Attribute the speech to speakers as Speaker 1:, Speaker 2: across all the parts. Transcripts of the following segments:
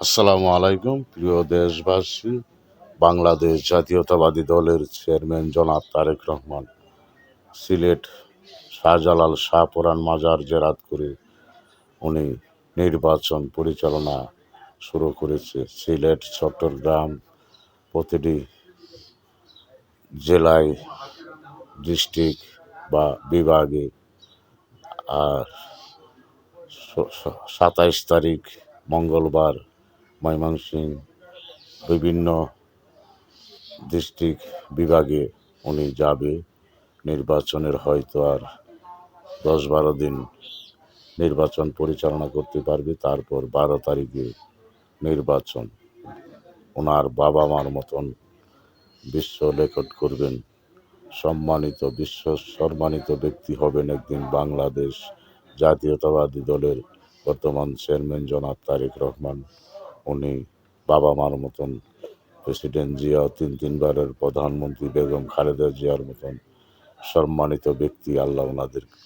Speaker 1: আসসালামু আলাইকুম প্রিয় দেশবাসী। বাংলাদেশ জাতীয়তাবাদী দলের চেয়ারম্যান জনাব তারেক রহমান সিলেট শাহজালাল শাহপরান মাজার জেরাত করে উনি নির্বাচন পরিচালনা শুরু করেছে। সিলেট, চট্টগ্রাম প্রতিটি জেলায়, ডিস্ট্রিক্ট বা বিভাগে। আর 27 তারিখ মঙ্গলবার ময়মনসিংহ বিভিন্ন ডিস্ট্রিক্ট বিভাগে উনি যাবে। নির্বাচনের হয়তো আর 10-12 দিন নির্বাচন পরিচালনা করতে পারবে। তারপর 12 তারিখে নির্বাচন। ওনার বাবা মার মতন বিশ্ব রেকর্ড করবেন। বিশ্ব সম্মানিত ব্যক্তি হবেন একদিন বাংলাদেশ জাতীয়তাবাদী দলের বর্তমান চেয়ারম্যান জনাব তারেক রহমান। উনি বাবা মার মতন, প্রেসিডেন্ট জিয়া, তিনবারের প্রধানমন্ত্রী বেগম খালেদা জিয়ার মতন সম্মানিত ব্যক্তি আল্লাহ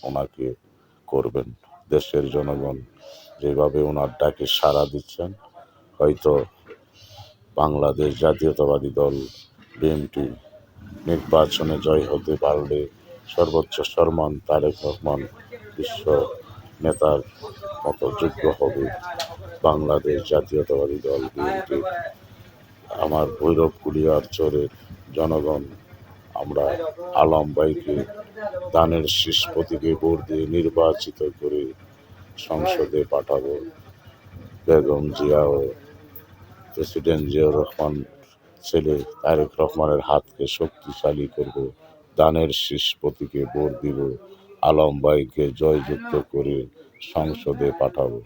Speaker 1: ওনাকে করবেন। দেশের জনগণ যেভাবে ওনার ডাকে সাড়া দিচ্ছেন, হয়তো বাংলাদেশ জাতীয়তাবাদী দল বিএনপি নির্বাচনে জয় হতে পারলে সর্বোচ্চ সম্মান তারেক রহমান বিশ্ব নেতার মতো যোগ্য হবে। বাংলাদেশ জাতীয়তাবাদী দল বিএনপি, আমার ভৈরব কুলিয়ার চরের জনগণ, আমরা আলম ভাইকে দানের শীষ প্রতীকে ভোট দিয়ে নির্বাচিত করে সংসদে পাঠাবো। বেগম জিয়া ও প্রেসিডেন্ট জিয়াউর রহমান ছেলে তারেক রহমানের হাতকে শক্তিশালী করব। দানের শীষ প্রতীকে ভোট দিব। আলম ভাইকে জয়যুক্ত করে সংসদে পাঠাবো।